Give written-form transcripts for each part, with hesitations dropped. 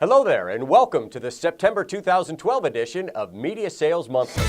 Hello there, and welcome to the September 2012 edition of Media Sales Monthly.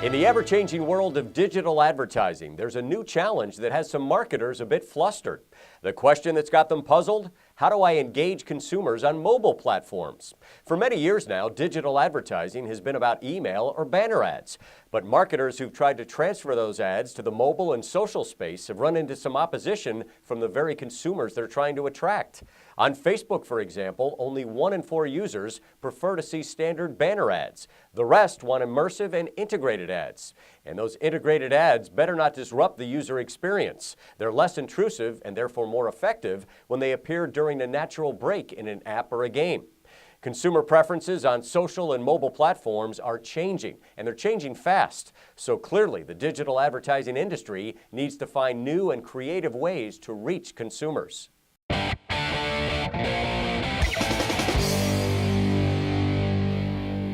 In the ever-changing world of digital advertising, there's a new challenge that has some marketers a bit flustered. The question that's got them puzzled: how do I engage consumers on mobile platforms? For many years now, digital advertising has been about email or banner ads. But marketers who've tried to transfer those ads to the mobile and social space have run into some opposition from the very consumers they're trying to attract. On Facebook, for example, only 1 in 4 users prefer to see standard banner ads. The rest want immersive and integrated ads. And those integrated ads better not disrupt the user experience. They're less intrusive and therefore more effective when they appear during a natural break in an app or a game. Consumer preferences on social and mobile platforms are changing, and they're changing fast. So clearly, the digital advertising industry needs to find new and creative ways to reach consumers.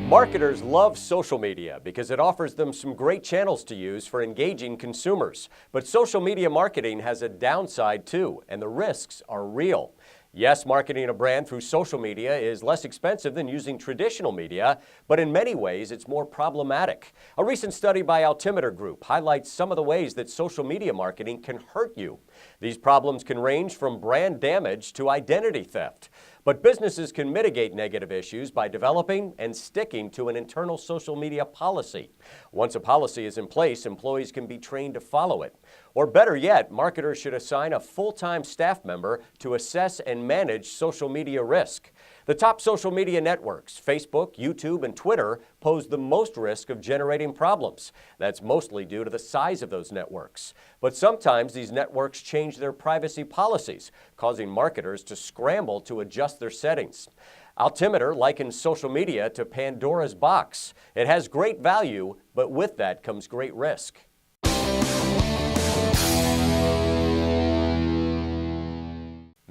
Marketers love social media because it offers them some great channels to use for engaging consumers. But social media marketing has a downside too, and the risks are real. Yes, marketing a brand through social media is less expensive than using traditional media, but in many ways it's more problematic. A recent study by Altimeter Group highlights some of the ways that social media marketing can hurt you. These problems can range from brand damage to identity theft. But businesses can mitigate negative issues by developing and sticking to an internal social media policy. Once a policy is in place, employees can be trained to follow it. Or better yet, marketers should assign a full-time staff member to assess and manage social media risk. The top social media networks, Facebook, YouTube, and Twitter, pose the most risk of generating problems. That's mostly due to the size of those networks. But sometimes these networks change their privacy policies, causing marketers to scramble to adjust their settings. Altimeter likens social media to Pandora's box. It has great value, but with that comes great risk.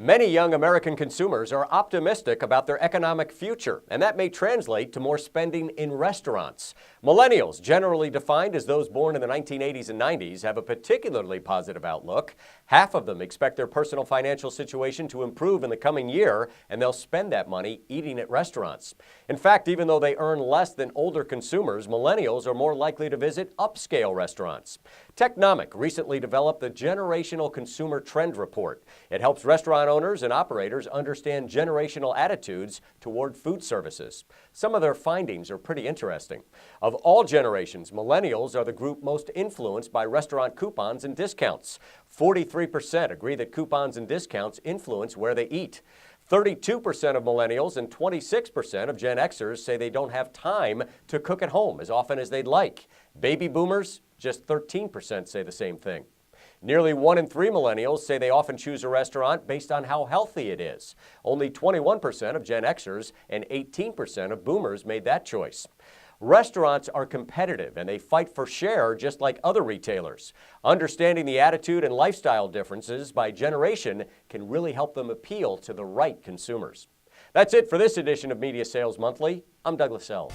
Many young American consumers are optimistic about their economic future, and that may translate to more spending in restaurants. Millennials, generally defined as those born in the 1980s and 90s, have a particularly positive outlook. Half of them expect their personal financial situation to improve in the coming year, and they'll spend that money eating at restaurants. In fact, even though they earn less than older consumers, millennials are more likely to visit upscale restaurants. Technomic recently developed the Generational Consumer Trend Report. It helps restaurant owners and operators understand generational attitudes toward food services. Some of their findings are pretty interesting. Of all generations, millennials are the group most influenced by restaurant coupons and discounts. 43% agree that coupons and discounts influence where they eat. 32% of millennials and 26% of Gen Xers say they don't have time to cook at home as often as they'd like. Baby boomers, just 13% say the same thing. Nearly 1 in 3 millennials say they often choose a restaurant based on how healthy it is. Only 21% of Gen Xers and 18% of boomers made that choice. Restaurants are competitive and they fight for share just like other retailers. Understanding the attitude and lifestyle differences by generation can really help them appeal to the right consumers. That's it for this edition of Media Sales Monthly. I'm Douglas Sells.